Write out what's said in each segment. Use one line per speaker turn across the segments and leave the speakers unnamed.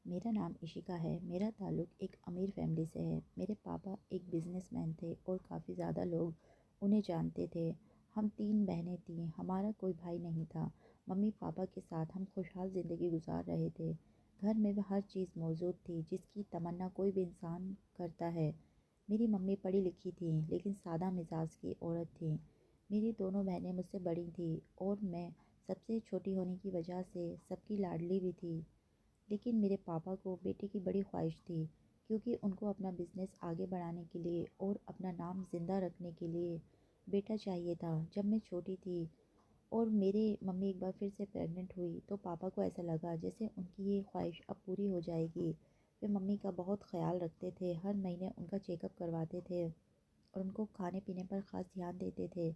मेरा नाम इशिका है। मेरा ताल्लुक़ एक अमीर फैमिली से है। मेरे पापा एक बिजनेसमैन थे और काफ़ी ज़्यादा लोग उन्हें जानते थे। हम 3 बहनें थीं, हमारा कोई भाई नहीं था। मम्मी पापा के साथ हम खुशहाल ज़िंदगी गुजार रहे थे। घर में वह हर चीज़ मौजूद थी जिसकी तमन्ना कोई भी इंसान करता है। मेरी मम्मी पढ़ी लिखी थी लेकिन सादा मिजाज की औरत थी। मेरी दोनों बहनें मुझसे बड़ी थीं और मैं सबसे छोटी होने की वजह से सबकी लाडली भी थी। लेकिन मेरे पापा को बेटे की बड़ी ख्वाहिश थी क्योंकि उनको अपना बिजनेस आगे बढ़ाने के लिए और अपना नाम ज़िंदा रखने के लिए बेटा चाहिए था। जब मैं छोटी थी और मेरी मम्मी एक बार फिर से प्रेग्नेंट हुई तो पापा को ऐसा लगा जैसे उनकी ये ख्वाहिश अब पूरी हो जाएगी। वे मम्मी का बहुत ख्याल रखते थे, हर महीने उनका चेकअप करवाते थे और उनको खाने पीने पर ख़ास ध्यान देते थे।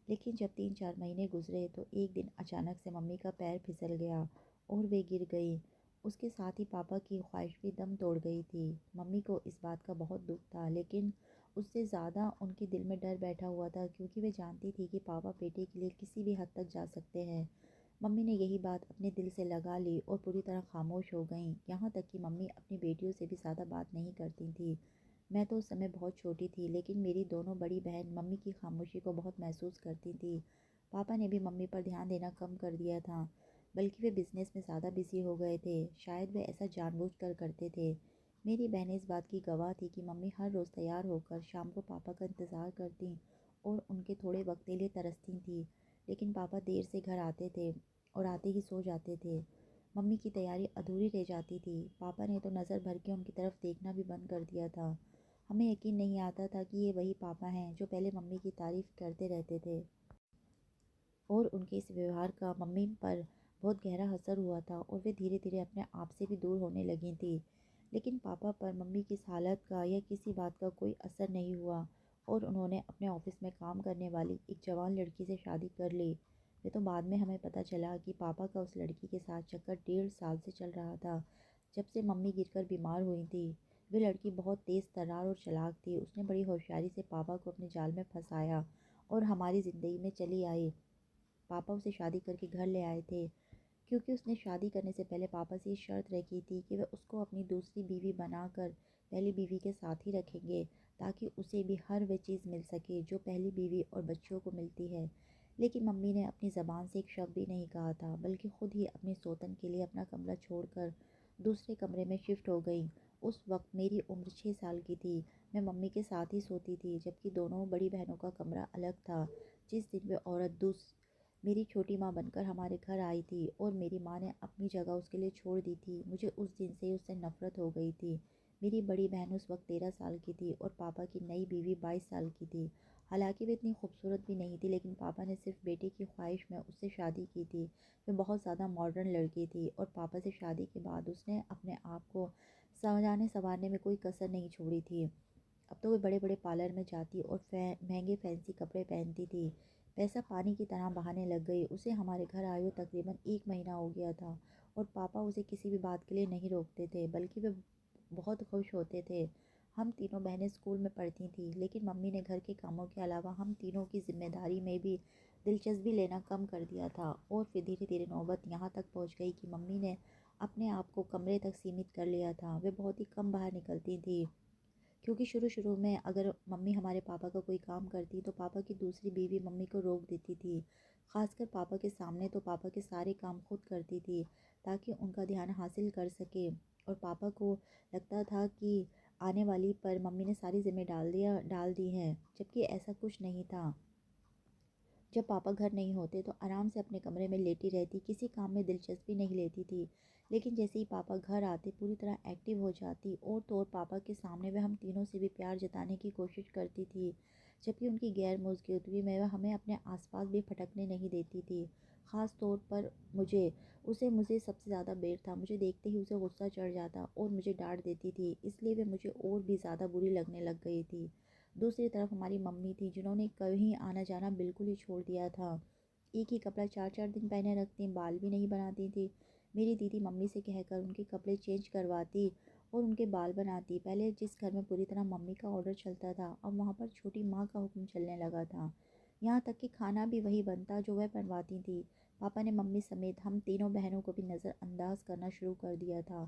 लेकिन जब 3-4 महीने गुजरे तो एक दिन अचानक से मम्मी का पैर फिसल गया और वे गिर गई। उसके साथ ही पापा की ख्वाहिश भी दम तोड़ गई थी। मम्मी को इस बात का बहुत दुख था लेकिन उससे ज़्यादा उनके दिल में डर बैठा हुआ था क्योंकि वे जानती थी कि पापा बेटे के लिए किसी भी हद तक जा सकते हैं। मम्मी ने यही बात अपने दिल से लगा ली और पूरी तरह खामोश हो गईं। यहाँ तक कि मम्मी अपनी बेटियों से भी ज़्यादा बात नहीं करती थी। मैं तो उस समय बहुत छोटी थी लेकिन मेरी दोनों बड़ी बहन मम्मी की खामोशी को बहुत महसूस करती थी। पापा ने भी मम्मी पर ध्यान देना कम कर दिया था, बल्कि वे बिज़नेस में ज़्यादा बिज़ी हो गए थे। शायद वे ऐसा जानबूझकर करते थे। मेरी बहनें इस बात की गवाह थी कि मम्मी हर रोज़ तैयार होकर शाम को पापा का इंतज़ार करती और उनके थोड़े वक्त के लिए तरसती थी। लेकिन पापा देर से घर आते थे और आते ही सो जाते थे। मम्मी की तैयारी अधूरी रह जाती थी। पापा ने तो नज़र भर के उनकी तरफ देखना भी बंद कर दिया था। हमें यकीन नहीं आता था कि ये वही पापा हैं जो पहले मम्मी की तारीफ़ करते रहते थे और उनके इस व्यवहार का मम्मी पर बहुत गहरा असर हुआ था और वे धीरे धीरे अपने आप से भी दूर होने लगी थी। लेकिन पापा पर मम्मी की इस हालत का या किसी बात का कोई असर नहीं हुआ और उन्होंने अपने ऑफिस में काम करने वाली एक जवान लड़की से शादी कर ली। ये तो बाद में हमें पता चला कि पापा का उस लड़की के साथ चक्कर 1.5 साल से चल रहा था, जब से मम्मी गिरकर बीमार हुई थी। वे लड़की बहुत तेज़ तर्रार और चालाक थी। उसने बड़ी होशियारी से पापा को अपने जाल में फंसाया और हमारी ज़िंदगी में चली आई। पापा उसे शादी करके घर ले आए थे क्योंकि उसने शादी करने से पहले पापा से ये शर्त रखी थी कि वे उसको अपनी दूसरी बीवी बनाकर पहली बीवी के साथ ही रखेंगे ताकि उसे भी हर वह चीज़ मिल सके जो पहली बीवी और बच्चों को मिलती है। लेकिन मम्मी ने अपनी ज़बान से एक शब्द भी नहीं कहा था, बल्कि खुद ही अपनी सौतन के लिए अपना कमरा छोड़कर दूसरे कमरे में शिफ्ट हो गई। उस वक्त मेरी उम्र 6 साल की थी। मैं मम्मी के साथ ही सोती थी जबकि दोनों बड़ी बहनों का कमरा अलग था। जिस दिन वे औरत मेरी छोटी माँ बनकर हमारे घर आई थी और मेरी माँ ने अपनी जगह उसके लिए छोड़ दी थी, मुझे उस दिन से ही उससे नफ़रत हो गई थी। मेरी बड़ी बहन उस वक्त 13 साल की थी और पापा की नई बीवी 22 साल की थी। हालांकि वे इतनी खूबसूरत भी नहीं थी लेकिन पापा ने सिर्फ बेटे की ख्वाहिश में उससे शादी की थी। वे बहुत ज़्यादा मॉडर्न लड़की थी और पापा से शादी के बाद उसने अपने आप को सजाने संवारने में कोई कसर नहीं छोड़ी थी। अब तो वे बड़े बड़े पार्लर में जाती और महंगे फैंसी कपड़े पहनती थी। पैसा पानी की तरह बहाने लग गई। उसे हमारे घर आए हुए तकरीबन 1 महीना हो गया था और पापा उसे किसी भी बात के लिए नहीं रोकते थे, बल्कि वे बहुत खुश होते थे। हम तीनों बहनें स्कूल में पढ़ती थीं लेकिन मम्मी ने घर के कामों के अलावा हम तीनों की जिम्मेदारी में भी दिलचस्पी लेना कम कर दिया था और फिर धीरे धीरे नौबत यहाँ तक पहुँच गई कि मम्मी ने अपने आप को कमरे तक सीमित कर लिया था। वे बहुत ही कम बाहर निकलती थी क्योंकि शुरू-शुरू में अगर मम्मी हमारे पापा का कोई काम करती तो पापा की दूसरी बीवी मम्मी को रोक देती थी। ख़ासकर पापा के सामने तो पापा के सारे काम खुद करती थी ताकि उनका ध्यान हासिल कर सके और पापा को लगता था कि आने वाली पर मम्मी ने सारी ज़िम्मे डाल दी है, जबकि ऐसा कुछ नहीं था। जब पापा घर नहीं होते तो आराम से अपने कमरे में लेटी रहती, किसी काम में दिलचस्पी नहीं लेती थी। लेकिन जैसे ही पापा घर आते पूरी तरह एक्टिव हो जाती और तो और पापा के सामने वह हम तीनों से भी प्यार जताने की कोशिश करती थी, जबकि उनकी गैर मौजूदगी में वह हमें अपने आसपास भी फटकने नहीं देती थी। ख़ास तौर पर मुझे सबसे ज़्यादा बेर था। मुझे देखते ही उसे गुस्सा चढ़ जाता और मुझे डांट देती थी, इसलिए वे मुझे और भी ज़्यादा बुरी लगने लग गई थी। दूसरी तरफ हमारी मम्मी थी जिन्होंने कहीं आना जाना बिल्कुल ही छोड़ दिया था। एक ही कपड़ा 4-4 दिन पहने रखती, बाल भी नहीं बनाती थी। मेरी दीदी मम्मी से कहकर उनके कपड़े चेंज करवाती और उनके बाल बनाती। पहले जिस घर में पूरी तरह मम्मी का ऑर्डर चलता था अब वहाँ पर छोटी माँ का हुक्म चलने लगा था। यहाँ तक कि खाना भी वही बनता जो वह बनवाती थी। पापा ने मम्मी समेत हम तीनों बहनों को भी नज़रअंदाज करना शुरू कर दिया था।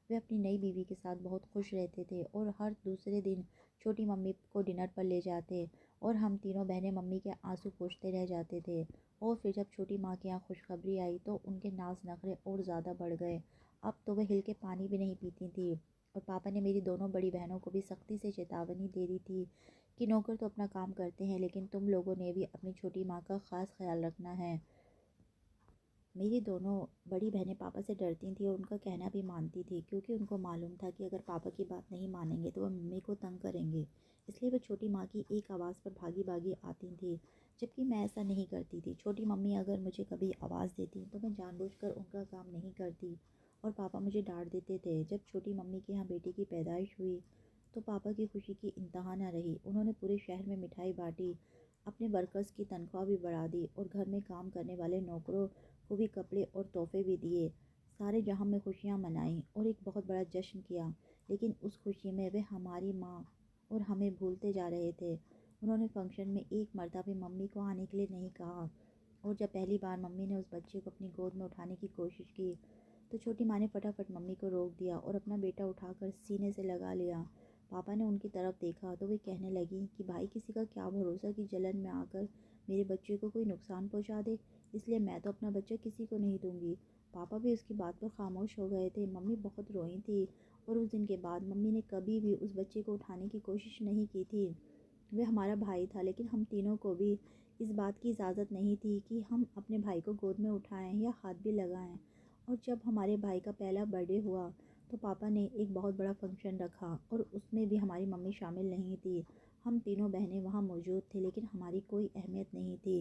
वे अपनी नई बीवी के साथ बहुत खुश रहते थे और हर दूसरे दिन छोटी मम्मी को डिनर पर ले जाते और हम तीनों बहनें मम्मी के आंसू पोंछते रह जाते थे। और फिर जब छोटी माँ के यहाँ खुशखबरी आई तो उनके नाज नखरे और ज़्यादा बढ़ गए। अब तो वह हिल के पानी भी नहीं पीती थी और पापा ने मेरी दोनों बड़ी बहनों को भी सख्ती से चेतावनी दे दी थी कि नौकर तो अपना काम करते हैं, लेकिन तुम लोगों ने भी अपनी छोटी माँ का ख़ास ख्याल रखना है। मेरी दोनों बड़ी बहनें पापा से डरती थीं और उनका कहना भी मानती थी, क्योंकि उनको मालूम था कि अगर पापा की बात नहीं मानेंगे तो वह मम्मी को तंग करेंगे। इसलिए वे छोटी माँ की एक आवाज़ पर भागी भागी आती थी, जबकि मैं ऐसा नहीं करती थी। छोटी मम्मी अगर मुझे कभी आवाज़ देती तो मैं जानबूझकर उनका काम नहीं करती और पापा मुझे डांट देते थे। जब छोटी मम्मी के यहाँ बेटी की पैदाइश हुई तो पापा की खुशी की इंतहा न रही। उन्होंने पूरे शहर में मिठाई बांटी, अपने वर्कर्स की तनख्वाह भी बढ़ा दी और घर में काम करने वाले नौकरों को भी कपड़े और तोहफे भी दिए। सारे जहां में खुशियां मनाई और एक बहुत बड़ा जश्न किया, लेकिन उस खुशी में वे हमारी माँ और हमें भूलते जा रहे थे। उन्होंने फंक्शन में एक मर्तबा भी मम्मी को आने के लिए नहीं कहा और जब पहली बार मम्मी ने उस बच्चे को अपनी गोद में उठाने की कोशिश की तो छोटी माँ ने फटाफट मम्मी को रोक दिया और अपना बेटा उठाकर सीने से लगा लिया। पापा ने उनकी तरफ देखा तो वे कहने लगी कि भाई, किसी का क्या भरोसा कि जलन में आकर मेरे बच्चे को कोई नुकसान पहुंचा दे, इसलिए मैं तो अपना बच्चा किसी को नहीं दूंगी। पापा भी उसकी बात पर खामोश हो गए थे। मम्मी बहुत रोई थी और उस दिन के बाद मम्मी ने कभी भी उस बच्चे को उठाने की कोशिश नहीं की थी। वह हमारा भाई था, लेकिन हम तीनों को भी इस बात की इजाज़त नहीं थी कि हम अपने भाई को गोद में उठाएं या हाथ भी लगाएं। और जब हमारे भाई का पहला बर्थडे हुआ तो पापा ने एक बहुत बड़ा फंक्शन रखा और उसमें भी हमारी मम्मी शामिल नहीं थी। हम तीनों बहनें वहाँ मौजूद थे, लेकिन हमारी कोई अहमियत नहीं थी।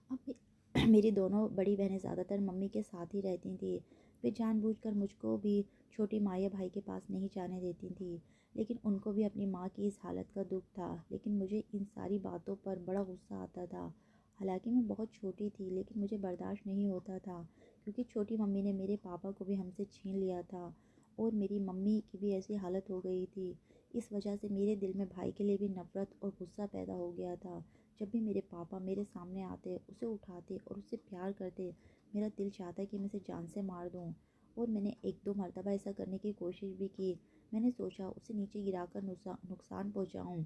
अब मेरी दोनों बड़ी बहनें ज़्यादातर मम्मी के साथ ही रहती थी। वे जानबूझकर मुझको भी छोटी माँ या भाई के पास नहीं जाने देती थी, लेकिन उनको भी अपनी माँ की इस हालत का दुख था। लेकिन मुझे इन सारी बातों पर बड़ा गुस्सा आता था। हालांकि मैं बहुत छोटी थी, लेकिन मुझे बर्दाश्त नहीं होता था, क्योंकि छोटी मम्मी ने मेरे पापा को भी हमसे छीन लिया था और मेरी मम्मी की भी ऐसी हालत हो गई थी। इस वजह से मेरे दिल में भाई के लिए भी नफ़रत और गुस्सा पैदा हो गया था। जब भी मेरे पापा मेरे सामने आते, उसे उठाते और उससे प्यार करते, मेरा दिल चाहता कि मैं उसे जान से मार दूं। और मैंने एक दो मर्तबा ऐसा करने की कोशिश भी की। मैंने सोचा उसे नीचे गिराकर नुकसान पहुंचाऊं,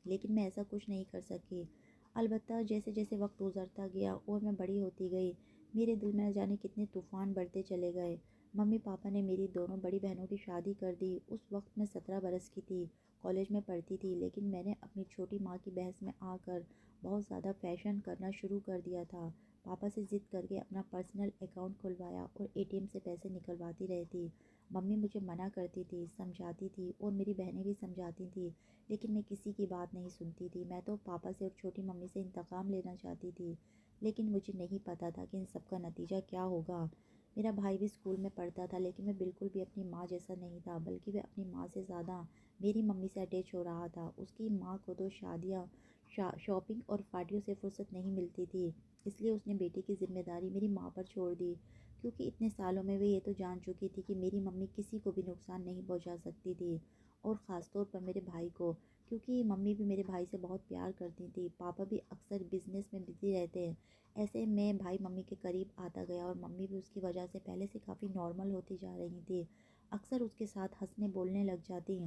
लेकिन मैं ऐसा कुछ नहीं कर सकी। अलबत्ता जैसे जैसे वक्त गुजरता गया और मैं बड़ी होती गई, मेरे दिल में न जाने कितने तूफान बढ़ते चले गए। मम्मी पापा ने मेरी दोनों बड़ी बहनों की शादी कर दी। उस वक्त मैं 17 बरस की थी, कॉलेज में पढ़ती थी, लेकिन मैंने अपनी छोटी माँ की बहस में आकर बहुत ज़्यादा फैशन करना शुरू कर दिया था। पापा से ज़िद करके अपना पर्सनल अकाउंट खुलवाया और एटीएम से पैसे निकलवाती रहती। मम्मी मुझे मना करती थी, समझाती थी और मेरी बहनें भी समझाती थी, लेकिन मैं किसी की बात नहीं सुनती थी। मैं तो पापा से और छोटी मम्मी से इंतकाम लेना चाहती थी, लेकिन मुझे नहीं पता था कि इन सब का नतीजा क्या होगा। मेरा भाई भी स्कूल में पढ़ता था, लेकिन वह बिल्कुल भी अपनी माँ जैसा नहीं था, बल्कि वह अपनी माँ से ज़्यादा मेरी मम्मी से अटैच हो रहा था। उसकी माँ को तो शादियाँ शॉपिंग और पार्टियों से फुर्सत नहीं मिलती थी, इसलिए उसने बेटी की जिम्मेदारी मेरी माँ पर छोड़ दी, क्योंकि इतने सालों में वे ये तो जान चुकी थी कि मेरी मम्मी किसी को भी नुकसान नहीं पहुँचा सकती थी, और ख़ास तौर पर मेरे भाई को, क्योंकि मम्मी भी मेरे भाई से बहुत प्यार करती थी। पापा भी अक्सर बिजनेस में बिजी रहते हैं। ऐसे में भाई मम्मी के करीब आता गया और मम्मी भी उसकी वजह से पहले से काफ़ी नॉर्मल होती जा रही थी। अक्सर उसके साथ हंसने बोलने लग जाती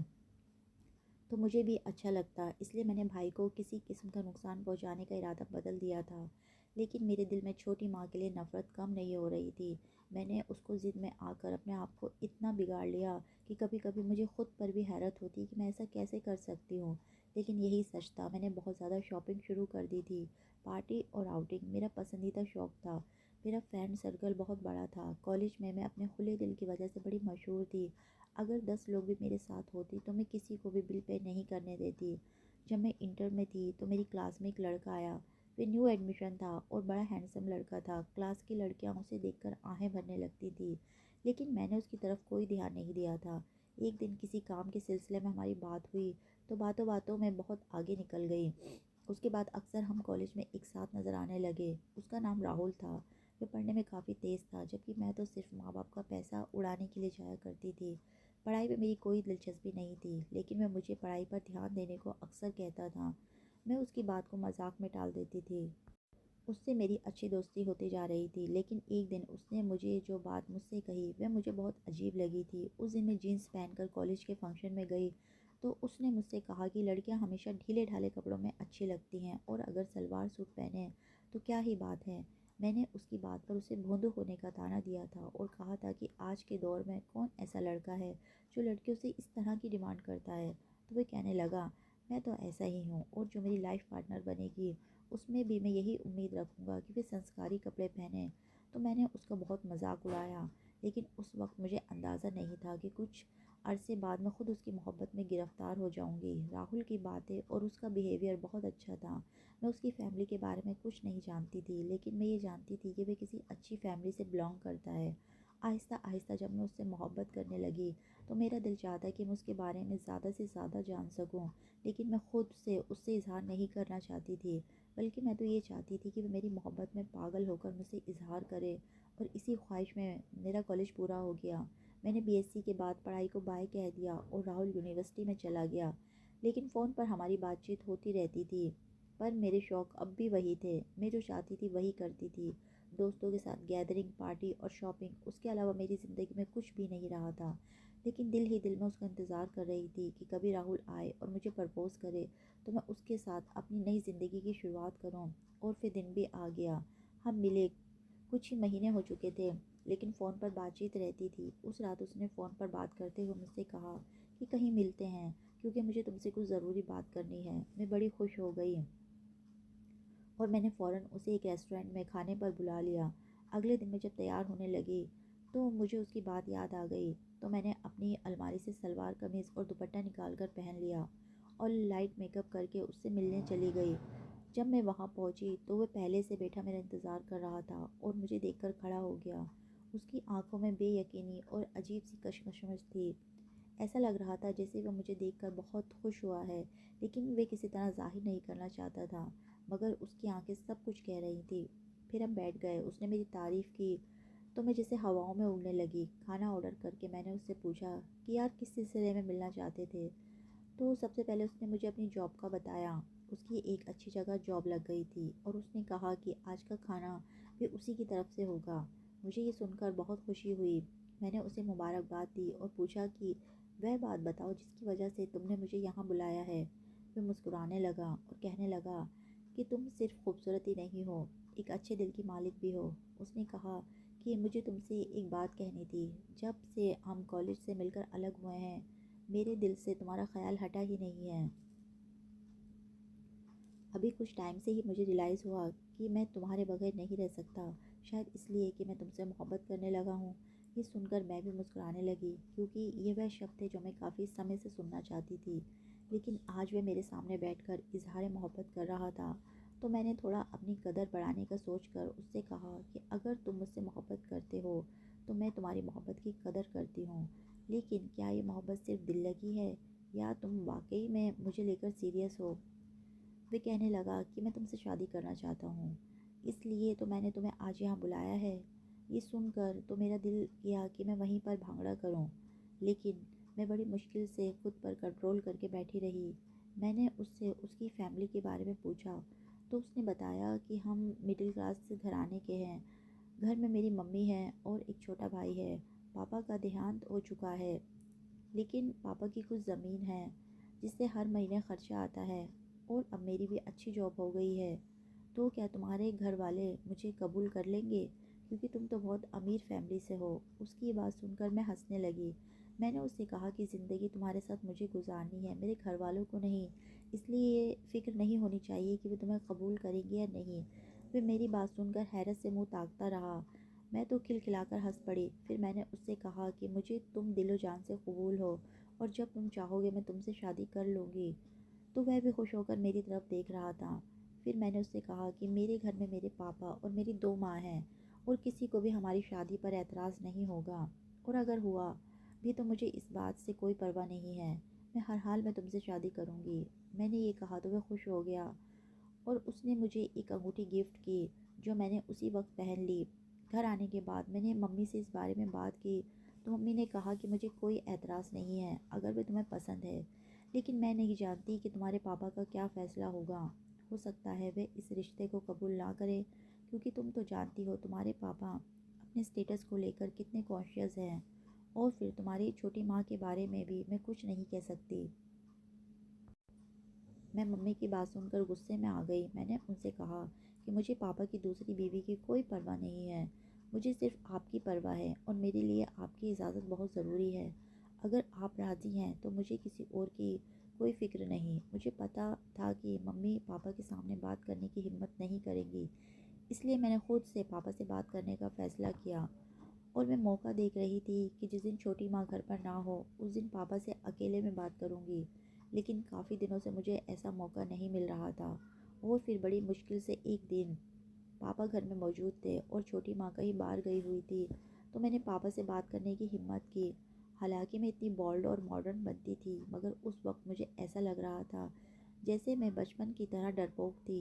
तो मुझे भी अच्छा लगता, इसलिए मैंने भाई को किसी किस्म का नुकसान पहुंचाने का इरादा बदल दिया था। लेकिन मेरे दिल में छोटी माँ के लिए नफ़रत कम नहीं हो रही थी। मैंने उसको ज़िद में आकर अपने आप को इतना बिगाड़ लिया कि कभी कभी मुझे खुद पर भी हैरत होती कि मैं ऐसा कैसे कर सकती हूँ। लेकिन यही सच था, मैंने बहुत ज़्यादा शॉपिंग शुरू कर दी थी। पार्टी और आउटिंग मेरा पसंदीदा शौक़ था। मेरा फ्रेंड सर्कल बहुत बड़ा था। कॉलेज में मैं अपने खुले दिल की वजह से बड़ी मशहूर थी। अगर 10 लोग भी मेरे साथ होते तो मैं किसी को भी बिल पे नहीं करने देती। जब मैं इंटर में थी तो मेरी क्लास में एक लड़का आया। वे न्यू एडमिशन था और बड़ा हैंडसम लड़का था। क्लास की लड़कियां उसे देखकर आहें भरने लगती थी, लेकिन मैंने उसकी तरफ कोई ध्यान नहीं दिया था। एक दिन किसी काम के सिलसिले में हमारी बात हुई तो बातों बातों में बहुत आगे निकल गई। उसके बाद अक्सर हम कॉलेज में एक साथ नज़र आने लगे। उसका नाम राहुल था। वह पढ़ने में काफ़ी तेज़ था, जबकि मैं तो सिर्फ माँ बाप का पैसा उड़ाने के लिए जाया करती थी। पढ़ाई में मेरी कोई दिलचस्पी नहीं थी, लेकिन वह मुझे पढ़ाई पर ध्यान देने को अक्सर कहता था। मैं उसकी बात को मजाक में टाल देती थी। उससे मेरी अच्छी दोस्ती होती जा रही थी, लेकिन एक दिन उसने मुझे जो बात मुझसे कही वह मुझे बहुत अजीब लगी थी। उस दिन मैं जीन्स पहनकर कॉलेज के फंक्शन में गई तो उसने मुझसे कहा कि लड़कियां हमेशा ढीले ढाले कपड़ों में अच्छी लगती हैं और अगर सलवार सूट पहने तो क्या ही बात है। मैंने उसकी बात पर उसे भोंदू होने का ताना दिया था और कहा था कि आज के दौर में कौन ऐसा लड़का है जो लड़कियों से इस तरह की डिमांड करता है। तो वह कहने लगा, मैं तो ऐसा ही हूँ और जो मेरी लाइफ पार्टनर बनेगी उसमें भी मैं यही उम्मीद रखूँगा कि वे संस्कारी कपड़े पहने। तो मैंने उसका बहुत मजाक उड़ाया, लेकिन उस वक्त मुझे अंदाज़ा नहीं था कि कुछ अरसे बाद मैं खुद उसकी मोहब्बत में गिरफ़्तार हो जाऊंगी। राहुल की बातें और उसका बिहेवियर बहुत अच्छा था। मैं उसकी फ़ैमिली के बारे में कुछ नहीं जानती थी, लेकिन मैं ये जानती थी कि वह किसी अच्छी फ़ैमिली से बिलोंग करता है। आहिस्ता आहिस्ता जब मैं उससे मोहब्बत करने लगी तो मेरा दिल चाहता कि मैं उसके बारे में ज़्यादा से ज़्यादा जान सकूं, लेकिन मैं खुद से उससे इजहार नहीं करना चाहती थी। बल्कि मैं तो ये चाहती थी कि वह मेरी मोहब्बत में पागल होकर मुझसे इजहार करे, और इसी ख्वाहिश में मेरा कॉलेज पूरा हो गया। मैंने बीएससी के बाद पढ़ाई को बाय कह दिया और राहुल यूनिवर्सिटी में चला गया। लेकिन फ़ोन पर हमारी बातचीत होती रहती थी। पर मेरे शौक़ अब भी वही थे। मैं जो चाहती थी वही करती थी। दोस्तों के साथ गैदरिंग, पार्टी और शॉपिंग, उसके अलावा मेरी ज़िंदगी में कुछ भी नहीं रहा था। लेकिन दिल ही दिल में उसका इंतज़ार कर रही थी कि कभी राहुल आए और मुझे प्रपोज़ करे तो मैं उसके साथ अपनी नई ज़िंदगी की शुरुआत करूं। और फिर दिन भी आ गया। हम मिले कुछ ही महीने हो चुके थे, लेकिन फ़ोन पर बातचीत रहती थी। उस रात उसने फ़ोन पर बात करते हुए मुझसे कहा कि कहीं मिलते हैं, क्योंकि मुझे तुमसे कुछ ज़रूरी बात करनी है। मैं बड़ी खुश हो गई और मैंने फ़ौरन उसे एक रेस्टोरेंट में खाने पर बुला लिया। अगले दिन मैं जब तैयार होने लगी तो मुझे उसकी बात याद आ गई। तो मैंने अपनी अलमारी से सलवार कमीज़ और दुपट्टा निकाल कर पहन लिया और लाइट मेकअप करके उससे मिलने चली गई। जब मैं वहाँ पहुँची तो वह पहले से बैठा मेरा इंतज़ार कर रहा था और मुझे देखकर खड़ा हो गया। उसकी आंखों में बेयकीनी और अजीब सी कशमकश थी। ऐसा लग रहा था जैसे वह मुझे देखकर बहुत खुश हुआ है, लेकिन वे किसी तरह ज़ाहिर नहीं करना चाहता था। मगर उसकी आंखें सब कुछ कह रही थी। फिर हम बैठ गए। उसने मेरी तारीफ़ की तो मैं जैसे हवाओं में उड़ने लगी। खाना ऑर्डर करके मैंने उससे पूछा कि यार किस सिलसिले में मिलना चाहते थे। तो सबसे पहले उसने मुझे अपनी जॉब का बताया। उसकी एक अच्छी जगह जॉब लग गई थी और उसने कहा कि आज का खाना भी उसी की तरफ से होगा। मुझे ये सुनकर बहुत खुशी हुई। मैंने उसे मुबारकबाद दी और पूछा कि वह बात बताओ जिसकी वजह से तुमने मुझे यहाँ बुलाया है। वह मुस्कुराने लगा और कहने लगा कि तुम सिर्फ खूबसूरत ही नहीं हो, एक अच्छे दिल की मालिक भी हो। उसने कहा कि मुझे तुमसे एक बात कहनी थी। जब से हम कॉलेज से मिलकर अलग हुए हैं, मेरे दिल से तुम्हारा ख्याल हटा ही नहीं है। अभी कुछ टाइम से ही मुझे रियलाइज़ हुआ कि मैं तुम्हारे बगैर नहीं रह सकता, शायद इसलिए कि मैं तुमसे मोहब्बत करने लगा हूँ। ये सुनकर मैं भी मुस्कुराने लगी, क्योंकि ये वह शब्द थे जो मैं काफ़ी समय से सुनना चाहती थी। लेकिन आज वह मेरे सामने बैठकर इजहार मोहब्बत कर रहा था। तो मैंने थोड़ा अपनी कदर बढ़ाने का सोचकर उससे कहा कि अगर तुम मुझसे मोहब्बत करते हो तो मैं तुम्हारी मोहब्बत की कदर करती हूँ। लेकिन क्या ये मोहब्बत सिर्फ दिल लगी है या तुम वाकई में मुझे लेकर सीरियस हो। वे कहने लगा कि मैं तुमसे शादी करना चाहता हूँ, इसलिए तो मैंने तुम्हें आज यहाँ बुलाया है। ये सुनकर तो मेरा दिल किया कि मैं वहीं पर भांगड़ा करूँ, लेकिन मैं बड़ी मुश्किल से खुद पर कंट्रोल करके बैठी रही। मैंने उससे उसकी फैमिली के बारे में पूछा तो उसने बताया कि हम मिडिल क्लास घराने के हैं। घर में मेरी मम्मी है और एक छोटा भाई है। पापा का देहांत हो चुका है, लेकिन पापा की कुछ ज़मीन है जिससे हर महीने खर्चा आता है, और अब मेरी भी अच्छी जॉब हो गई है। तो क्या तुम्हारे घर वाले मुझे कबूल कर लेंगे, क्योंकि तुम तो बहुत अमीर फैमिली से हो। उसकी ये बात सुनकर मैं हंसने लगी। मैंने उससे कहा कि ज़िंदगी तुम्हारे साथ मुझे गुजारनी है, मेरे घर वालों को नहीं। इसलिए ये फ़िक्र नहीं होनी चाहिए कि वे तुम्हें कबूल करेंगे या नहीं। वे मेरी बात सुनकर हैरत से मुंह ताकता रहा। मैं तो खिलखिलाकर हंस पड़ी। फिर मैंने उससे कहा कि मुझे तुम दिलो जान से कबूल हो और जब तुम चाहोगे मैं तुमसे शादी कर लूँगी। तो वह भी खुश होकर मेरी तरफ देख रहा था। फिर मैंने उससे कहा कि मेरे घर में मेरे पापा और मेरी 2 माँ हैं और किसी को भी हमारी शादी पर एतराज़ नहीं होगा, और अगर हुआ भी तो मुझे इस बात से कोई परवाह नहीं है। मैं हर हाल में तुमसे शादी करूँगी। मैंने ये कहा तो वह खुश हो गया और उसने मुझे एक अंगूठी गिफ्ट की, जो मैंने उसी वक्त पहन ली। घर आने के बाद मैंने मम्मी से इस बारे में बात की तो मम्मी ने कहा कि मुझे कोई एतराज़ नहीं है अगर वे तुम्हें पसंद है, लेकिन मैं नहीं जानती कि तुम्हारे पापा का क्या फ़ैसला होगा। हो सकता है वे इस रिश्ते को कबूल ना करें, क्योंकि तुम तो जानती हो तुम्हारे पापा अपने स्टेटस को लेकर कितने कॉन्शियस हैं। और फिर तुम्हारी छोटी माँ के बारे में भी मैं कुछ नहीं कह सकती। मैं मम्मी की बात सुनकर गुस्से में आ गई। मैंने उनसे कहा कि मुझे पापा की दूसरी बीवी की कोई परवाह नहीं है, मुझे सिर्फ आपकी परवाह है और मेरे लिए आपकी इजाज़त बहुत ज़रूरी है। अगर आप राज़ी हैं तो मुझे किसी और की कोई फ़िक्र नहीं। मुझे पता था कि मम्मी पापा के सामने बात करने की हिम्मत नहीं करेंगी, इसलिए मैंने खुद से पापा से बात करने का फ़ैसला किया। और मैं मौका देख रही थी कि जिस दिन छोटी माँ घर पर ना हो उस दिन पापा से अकेले में बात करूँगी। लेकिन काफ़ी दिनों से मुझे ऐसा मौका नहीं मिल रहा था। और फिर बड़ी मुश्किल से एक दिन पापा घर में मौजूद थे और छोटी माँ कहीं बाहर गई हुई थी, तो मैंने पापा से बात करने की हिम्मत की। हालांकि मैं इतनी बोल्ड और मॉडर्न बनती थी, मगर उस वक्त मुझे ऐसा लग रहा था जैसे मैं बचपन की तरह डरपोक थी।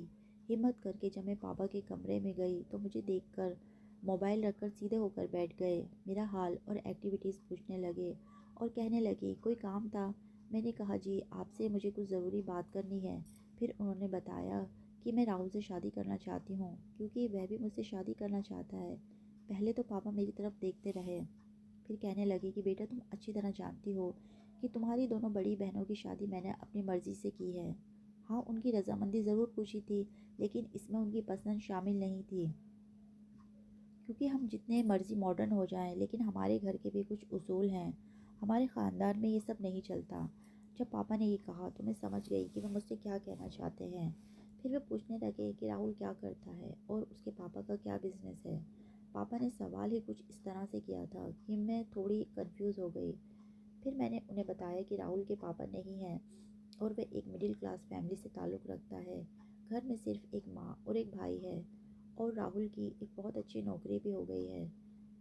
हिम्मत करके जब मैं पापा के कमरे में गई तो मुझे देखकर मोबाइल रखकर सीधे होकर बैठ गए। मेरा हाल और एक्टिविटीज़ पूछने लगे और कहने लगे कोई काम था। मैंने कहा जी आपसे मुझे कुछ ज़रूरी बात करनी है। फिर उन्होंने बताया कि मैं राहुल से शादी करना चाहती हूँ, क्योंकि वह भी मुझसे शादी करना चाहता है। पहले तो पापा मेरी तरफ देखते रहे, फिर कहने लगे कि बेटा तुम अच्छी तरह जानती हो कि तुम्हारी दोनों बड़ी बहनों की शादी मैंने अपनी मर्ज़ी से की है। हाँ, उनकी रजामंदी ज़रूर पूछी थी, लेकिन इसमें उनकी पसंद शामिल नहीं थी, क्योंकि हम जितने मर्ज़ी मॉडर्न हो जाएं, लेकिन हमारे घर के भी कुछ उसूल हैं। हमारे ख़ानदान में ये सब नहीं चलता। जब पापा ने ये कहा तो मैं समझ गई कि वे मुझसे क्या कहना चाहते हैं। फिर वे पूछने लगे कि राहुल क्या करता है और उसके पापा का क्या बिजनेस है। पापा ने सवाल ही कुछ इस तरह से किया था कि मैं थोड़ी कंफ्यूज हो गई। फिर मैंने उन्हें बताया कि राहुल के पापा नहीं हैं और वह एक मिडिल क्लास फैमिली से ताल्लुक़ रखता है। घर में सिर्फ एक माँ और एक भाई है, और राहुल की एक बहुत अच्छी नौकरी भी हो गई है।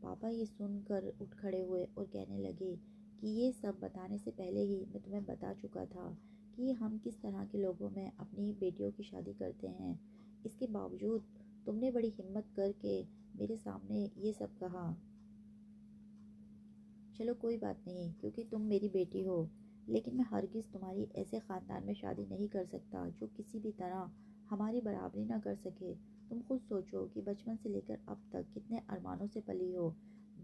पापा ये सुनकर उठ खड़े हुए और कहने लगे कि ये सब बताने से पहले ही मैं तुम्हें बता चुका था कि हम किस तरह के लोगों में अपनी बेटियों की शादी करते हैं। इसके बावजूद तुमने बड़ी हिम्मत करके मेरे सामने ये सब कहा। चलो कोई बात नहीं, क्योंकि तुम मेरी बेटी हो, लेकिन मैं हरगिज़ तुम्हारी ऐसे ख़ानदान में शादी नहीं कर सकता जो किसी भी तरह हमारी बराबरी ना कर सके। तुम खुद सोचो कि बचपन से लेकर अब तक कितने अरमानों से पली हो।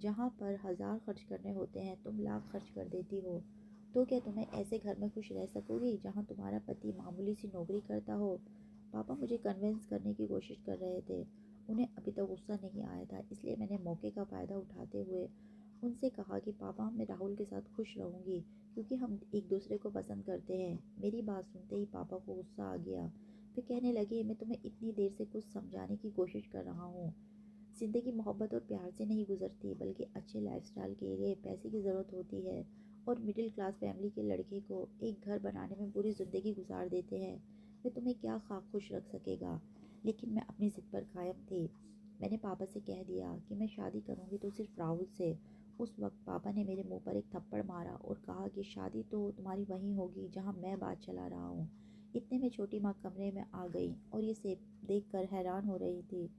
जहाँ पर 1000 खर्च करने होते हैं तुम लाख खर्च कर देती हो। तो क्या तुम्हें ऐसे घर में खुश रह सकोगी जहाँ तुम्हारा पति मामूली सी नौकरी करता हो। पापा मुझे कन्विंस करने की कोशिश कर रहे थे। उन्हें अभी तक गुस्सा नहीं आया था, इसलिए मैंने मौके का फ़ायदा उठाते हुए उनसे कहा कि पापा मैं राहुल के साथ खुश रहूँगी, क्योंकि हम एक दूसरे को पसंद करते हैं। मेरी बात सुनते ही पापा को गुस्सा आ गया। वे कहने लगे मैं तुम्हें इतनी देर से कुछ समझाने की कोशिश कर रहा हूँ। ज़िंदगी मोहब्बत और प्यार से नहीं गुजरती, बल्कि अच्छे लाइफस्टाइल के लिए पैसे की ज़रूरत होती है। और मिडिल क्लास फैमिली के लड़के को एक घर बनाने में पूरी ज़िंदगी गुजार देते हैं। वे तुम्हें क्या खाक खुश रख सकेगा। लेकिन मैं अपनी ज़िद पर कायम थी। मैंने पापा से कह दिया कि मैं शादी करूँगी तो सिर्फ राहुल से। उस वक्त पापा ने मेरे मुंह पर एक थप्पड़ मारा और कहा कि शादी तो तुम्हारी वहीं होगी जहाँ मैं बात चला रहा हूँ। इतने में छोटी माँ कमरे में आ गई और ये सब देखकर हैरान हो रही थी,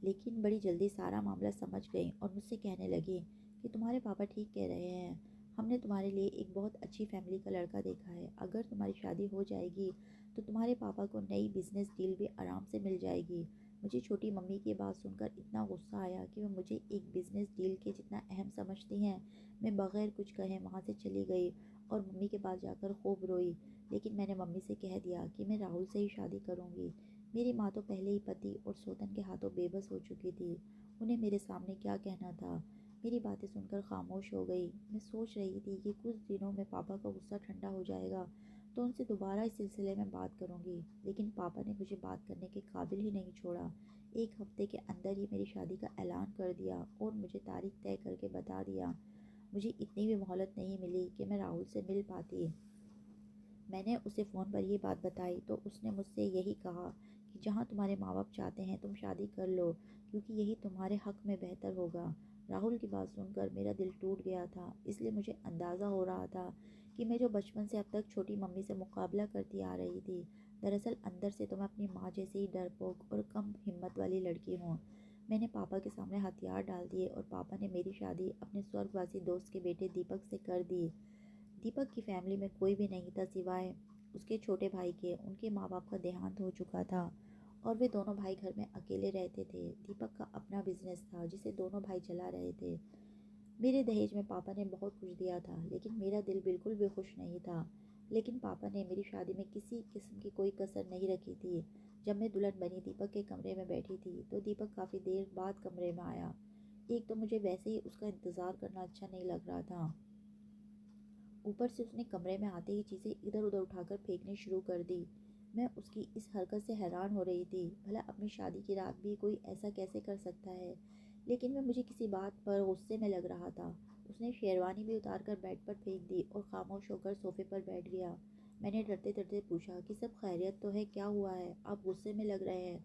लेकिन बड़ी जल्दी सारा मामला समझ गई और मुझसे कहने लगी कि तुम्हारे पापा ठीक कह रहे हैं। हमने तुम्हारे लिए एक बहुत अच्छी फैमिली का लड़का देखा है। अगर तुम्हारी शादी हो जाएगी तो तुम्हारे पापा को नई बिजनेस डील भी आराम से मिल जाएगी। मुझे छोटी मम्मी की बात सुनकर इतना गुस्सा आया कि वो मुझे एक बिजनेस डील के जितना अहम समझती हैं। मैं बगैर कुछ कहे वहाँ से चली गई और मम्मी के पास जाकर खूब रोई। लेकिन मैंने मम्मी से कह दिया कि मैं राहुल से ही शादी करूँगी। मेरी माँ तो पहले ही पति और सौतन के हाथों बेबस हो चुकी थी। उन्हें मेरे सामने क्या कहना था। मेरी बातें सुनकर खामोश हो गई। मैं सोच रही थी कि कुछ दिनों में पापा का गुस्सा ठंडा हो जाएगा तो उनसे दोबारा इस सिलसिले में बात करूंगी, लेकिन पापा ने मुझे बात करने के काबिल ही नहीं छोड़ा। एक हफ्ते के अंदर ही मेरी शादी का ऐलान कर दिया और मुझे तारीख तय करके बता दिया। मुझे इतनी भी मोहलत नहीं मिली कि मैं राहुल से मिल पाती। मैंने उसे फ़ोन पर ये बात बताई तो उसने मुझसे यही कहा कि जहाँ तुम्हारे माँ बाप चाहते हैं तुम शादी कर लो, क्योंकि यही तुम्हारे हक में बेहतर होगा। राहुल की बात सुनकर मेरा दिल टूट गया था, इसलिए मुझे अंदाज़ा हो रहा था कि मैं जो बचपन से अब तक छोटी मम्मी से मुकाबला करती आ रही थी, दरअसल अंदर से तो मैं अपनी माँ जैसी ही डरपोक और कम हिम्मत वाली लड़की हूँ। मैंने पापा के सामने हथियार डाल दिए और पापा ने मेरी शादी अपने स्वर्गवासी दोस्त के बेटे दीपक से कर दी। दीपक की फैमिली में कोई भी नहीं था सिवाय उसके छोटे भाई के उनके माँ बाप का देहांत हो चुका था और वे दोनों भाई घर में अकेले रहते थे। दीपक का अपना बिजनेस था जिसे दोनों भाई चला रहे थे। मेरे दहेज में पापा ने बहुत कुछ दिया था, लेकिन मेरा दिल बिल्कुल भी खुश नहीं था। लेकिन पापा ने मेरी शादी में किसी किस्म की कोई कसर नहीं रखी थी। जब मैं दुल्हन बनी दीपक के कमरे में बैठी थी तो दीपक काफ़ी देर बाद कमरे में आया। एक तो मुझे वैसे ही उसका इंतज़ार करना अच्छा नहीं लग रहा था, ऊपर से उसने कमरे में आते ही चीज़ें इधर उधर उठाकर फेंकनी शुरू कर दी। मैं उसकी इस हरकत से हैरान हो रही थी। भला अपनी शादी की रात भी कोई ऐसा कैसे कर सकता है। लेकिन वह मुझे किसी बात पर गुस्से में लग रहा था। उसने शेरवानी भी उतार कर बेड पर फेंक दी और खामोश होकर सोफे पर बैठ गया। मैंने डरते डरते पूछा कि सब खैरियत तो है, क्या हुआ है, आप गुस्से में लग रहे हैं।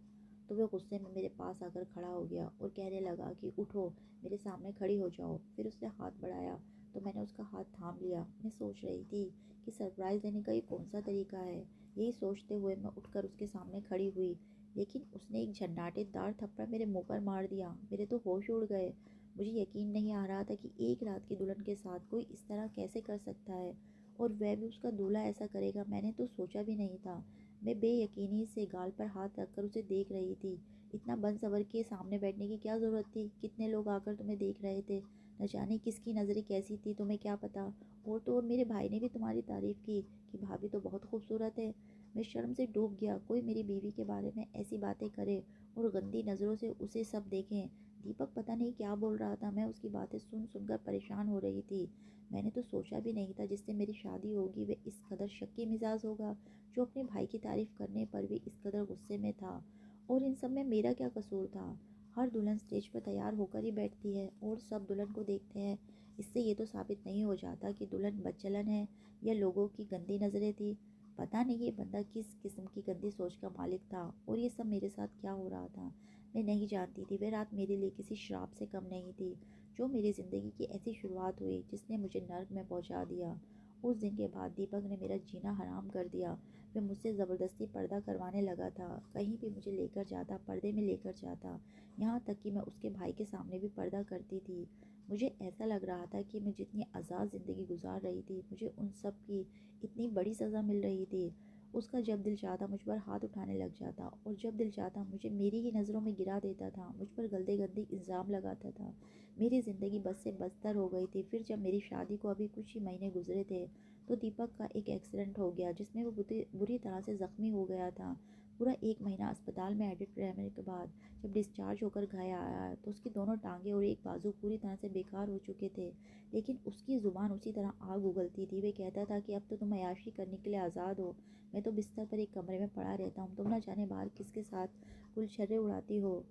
तो वह गुस्से में मेरे पास आकर खड़ा हो गया और कहने लगा कि उठो, मेरे सामने खड़ी हो जाओ। फिर उसने हाथ बढ़ाया तो मैंने उसका हाथ थाम लिया। मैं सोच रही थी कि सरप्राइज़ देने का ये कौन सा तरीका है। यही सोचते हुए मैं उठकर उसके सामने खड़ी हुई, लेकिन उसने एक झन्नाटेदार थप्पड़ मेरे मुंह पर मार दिया। मेरे तो होश उड़ गए। मुझे यकीन नहीं आ रहा था कि एक रात की दुल्हन के साथ कोई इस तरह कैसे कर सकता है, और वह भी उसका दूल्हा ऐसा करेगा। मैंने तो सोचा भी नहीं था। मैं बेयकीनी से गाल पर हाथ रखकर उसे देख रही थी। इतना बन सवर के सामने बैठने की क्या ज़रूरत थी। कितने लोग आकर तुम्हें देख रहे थे, न जाने किसकी नज़रें कैसी थी, तुम्हें क्या पता। और तो और मेरे भाई ने भी तुम्हारी तारीफ़ की कि भाभी तो बहुत खूबसूरत है। मैं शर्म से डूब गया। कोई मेरी बीवी के बारे में ऐसी बातें करे और गंदी नज़रों से उसे सब देखें। दीपक पता नहीं क्या बोल रहा था। मैं उसकी बातें सुन सुनकर परेशान हो रही थी। मैंने तो सोचा भी नहीं था जिससे मेरी शादी होगी वह इस कदर शक्की मिजाज होगा, जो अपने भाई की तारीफ़ करने पर भी इस कदर गुस्से में था। और इन सब में मेरा क्या कसूर था। हर दुल्हन स्टेज पर तैयार होकर ही बैठती है और सब दुल्हन को देखते हैं। इससे ये तो साबित नहीं हो जाता कि दुल्हन बदचलन है या लोगों की गंदी नज़रें थी। पता नहीं ये बंदा किस किस्म की गंदी सोच का मालिक था और ये सब मेरे साथ क्या हो रहा था। मैं नहीं जानती थी वह रात मेरे लिए किसी श्राप से कम नहीं थी, जो मेरी ज़िंदगी की ऐसी शुरुआत हुई जिसने मुझे नर्क में पहुंचा दिया। उस दिन के बाद दीपक ने मेरा जीना हराम कर दिया। वह मुझसे ज़बरदस्ती पर्दा करवाने लगा था। कहीं भी मुझे लेकर जाता पर्दे में लेकर जाता। यहाँ तक कि मैं उसके भाई के सामने भी पर्दा करती थी। मुझे ऐसा लग रहा था कि मैं जितनी आज़ाद ज़िंदगी गुजार रही थी, मुझे उन सब की इतनी बड़ी सज़ा मिल रही थी। उसका जब दिल चाहता मुझ पर हाथ उठाने लग जाता और जब दिल चाहता मुझे मेरी ही नज़रों में गिरा देता था, मुझ पर गंदे गंदे इल्ज़ाम लगाता था। मेरी ज़िंदगी बद से बदतर हो गई थी। फिर जब मेरी शादी को अभी कुछ ही महीने गुजरे थे तो दीपक का एक एक्सीडेंट हो गया जिसमें वो बुरी तरह से ज़ख्मी हो गया था। पूरा 1 महीना अस्पताल में एडमिट रहने के बाद जब डिस्चार्ज होकर घर आया तो उसकी दोनों टांगें और एक बाजू पूरी तरह से बेकार हो चुके थे। लेकिन उसकी ज़ुबान उसी तरह आग उगलती थी। वे कहता था कि अब तो तुम अय्याशी करने के लिए आज़ाद हो। मैं तो बिस्तर पर एक कमरे में पड़ा रहता हूँ, तुम ना जाने बाहर किसके साथ गुलछर्रे उड़ाती हो,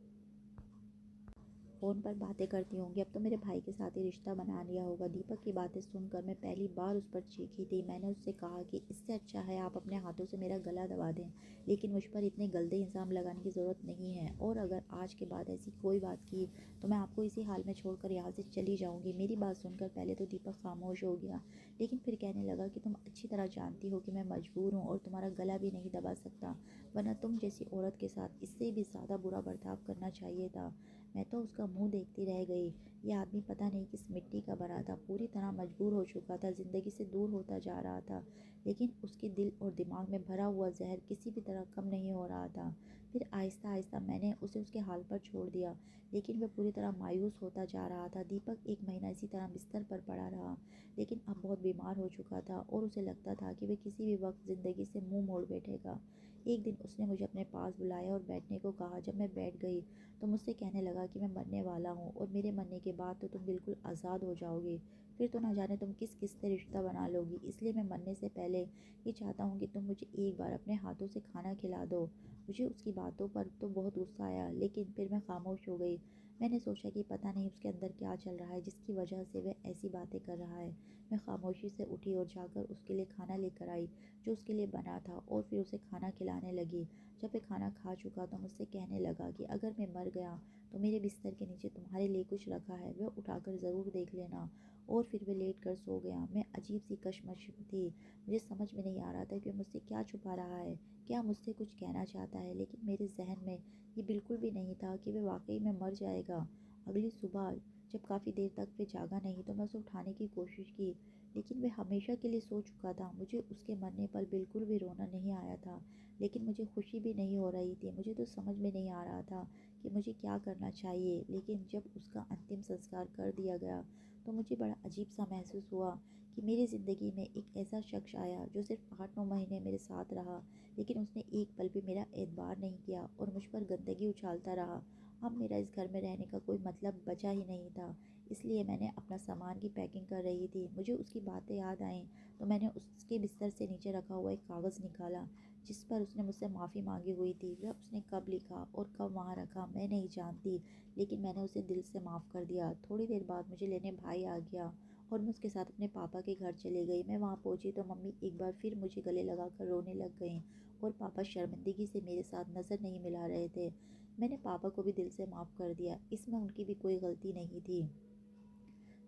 फ़ोन पर बातें करती होंगी। अब तो मेरे भाई के साथ ही रिश्ता बना लिया होगा। दीपक की बातें सुनकर मैं पहली बार उस पर चीखी थी। मैंने उससे कहा कि इससे अच्छा है आप अपने हाथों से मेरा गला दबा दें, लेकिन मुझ पर इतने गंदे इल्ज़ाम लगाने की ज़रूरत नहीं है। और अगर आज के बाद ऐसी कोई बात की तो मैं आपको इसी हाल में छोड़कर यहाँ से चली जाऊँगी। मेरी बात सुनकर पहले तो दीपक खामोश हो गया, लेकिन फिर कहने लगा कि तुम अच्छी तरह जानती हो कि मैं मजबूर हूँ और तुम्हारा गला भी नहीं दबा सकता, वरना तुम जैसी औरत के साथ इससे भी ज़्यादा बुरा बर्ताव करना चाहिए था। मैं तो उसका मुंह देखती रह गई। ये आदमी पता नहीं किस मिट्टी का बना था, पूरी तरह मजबूर हो चुका था, ज़िंदगी से दूर होता जा रहा था, लेकिन उसके दिल और दिमाग में भरा हुआ जहर किसी भी तरह कम नहीं हो रहा था। फिर आहिस्ता आहिस्ता मैंने उसे उसके हाल पर छोड़ दिया, लेकिन वह पूरी तरह मायूस होता जा रहा था। दीपक 1 महीना इसी तरह बिस्तर पर पड़ा रहा, लेकिन अब बहुत बीमार हो चुका था और उसे लगता था कि वह किसी भी वक्त ज़िंदगी से मुंह मोड़ बैठेगा। एक दिन उसने मुझे अपने पास बुलाया और बैठने को कहा। जब मैं बैठ गई तो मुझसे कहने लगा कि मैं मरने वाला हूँ और मेरे मरने के बाद तो तुम बिल्कुल आज़ाद हो जाओगी। फिर तो ना जाने तुम किस किस से रिश्ता बना लोगी। इसलिए मैं मरने से पहले ये चाहता हूँ कि तुम मुझे एक बार अपने हाथों से खाना खिला दो। मुझे उसकी बातों पर तो बहुत गुस्सा आया, लेकिन फिर मैं खामोश हो गई। मैंने सोचा कि पता नहीं उसके अंदर क्या चल रहा है जिसकी वजह से वह ऐसी बातें कर रहा है। मैं खामोशी से उठी और जाकर उसके लिए खाना लेकर आई जो उसके लिए बना था, और फिर उसे खाना खिलाने लगी। जब वह खाना खा चुका तो मुझसे कहने लगा कि अगर मैं मर गया तो मेरे बिस्तर के नीचे तुम्हारे लिए कुछ रखा है, वह उठाकर ज़रूर देख लेना। और फिर वह लेट कर सो गया। मैं अजीब सी कशमकश में थी। मुझे समझ में नहीं आ रहा था कि मुझसे क्या छुपा रहा है, क्या मुझसे कुछ कहना चाहता है, लेकिन मेरे जहन में ये बिल्कुल भी नहीं था कि वह वाकई में मर जाएगा। अगली सुबह जब काफ़ी देर तक वे जागा नहीं तो मैं उसे उठाने की कोशिश की, लेकिन वह हमेशा के लिए सो चुका था। मुझे उसके मरने पर बिल्कुल भी रोना नहीं आया था, लेकिन मुझे खुशी भी नहीं हो रही थी। मुझे तो समझ में नहीं आ रहा था कि मुझे क्या करना चाहिए। लेकिन जब उसका अंतिम संस्कार कर दिया गया तो मुझे बड़ा अजीब-सा महसूस हुआ कि मेरी ज़िंदगी में एक ऐसा शख्स आया जो सिर्फ़ 8-9 महीने मेरे साथ रहा, लेकिन उसने एक पल भी मेरा एतबार नहीं किया और मुझ पर गंदगी उछालता रहा। अब मेरा इस घर में रहने का कोई मतलब बचा ही नहीं था। इसलिए मैंने अपना सामान की पैकिंग कर रही थी। मुझे उसकी बातें याद आईं तो मैंने उसके बिस्तर से नीचे रखा हुआ एक कागज़ निकाला जिस पर उसने मुझसे माफ़ी मांगी हुई थी। वह उसने कब लिखा और कब वहाँ रखा मैं नहीं जानती, लेकिन मैंने उसे दिल से माफ़ कर दिया। थोड़ी देर बाद मुझे लेने भाई आ गया और मैं उसके साथ अपने पापा के घर चली गई। मैं वहाँ पहुँची तो मम्मी एक बार फिर मुझे गले लगाकर रोने लग गईं और पापा शर्मिंदगी से मेरे साथ नज़र नहीं मिला रहे थे। मैंने पापा को भी दिल से माफ़ कर दिया। इसमें उनकी भी कोई गलती नहीं थी।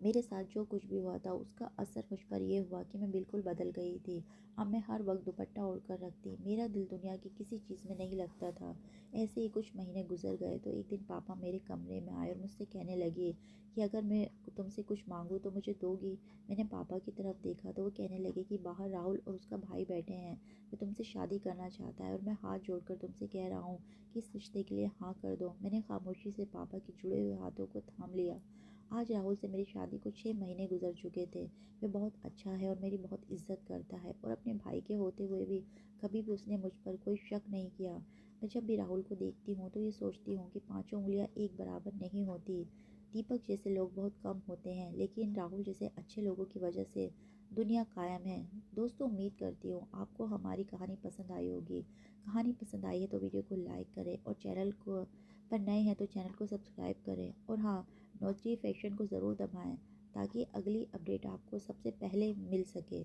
मेरे साथ जो कुछ भी हुआ था उसका असर मुझ पर यह हुआ कि मैं बिल्कुल बदल गई थी। अब मैं हर वक्त दुपट्टा ओढ़कर रखती, मेरा दिल दुनिया की किसी चीज़ में नहीं लगता था। ऐसे ही कुछ महीने गुजर गए तो एक दिन पापा मेरे कमरे में आए और मुझसे कहने लगे कि अगर मैं तुमसे कुछ मांगूँ तो मुझे दोगी। मैंने पापा की तरफ देखा तो वो कहने लगे कि बाहर राहुल और उसका भाई बैठे हैं, वो तुमसे शादी करना चाहता है और मैं हाथ जोड़कर तुमसे कह रहा हूँ कि इस रिश्ते के लिए हाँ कर दो। मैंने खामोशी से पापा के जुड़े हुए हाथों को थाम लिया। आज राहुल से मेरी शादी को 6 महीने गुजर चुके थे। वह बहुत अच्छा है और मेरी बहुत इज्जत करता है और अपने भाई के होते हुए भी कभी भी उसने मुझ पर कोई शक नहीं किया। मैं जब भी राहुल को देखती हूँ तो ये सोचती हूँ कि पांचों उंगलियां एक बराबर नहीं होती। दीपक जैसे लोग बहुत कम होते हैं, लेकिन राहुल जैसे अच्छे लोगों की वजह से दुनिया कायम है। दोस्तों, उम्मीद करती हूँ आपको हमारी कहानी पसंद आई होगी। कहानी पसंद आई है तो वीडियो को लाइक करें और चैनल को पर नए हैं तो चैनल को सब्सक्राइब करें और हाँ, नोटिफिकेशन को ज़रूर दबाएं ताकि अगली अपडेट आपको सबसे पहले मिल सके।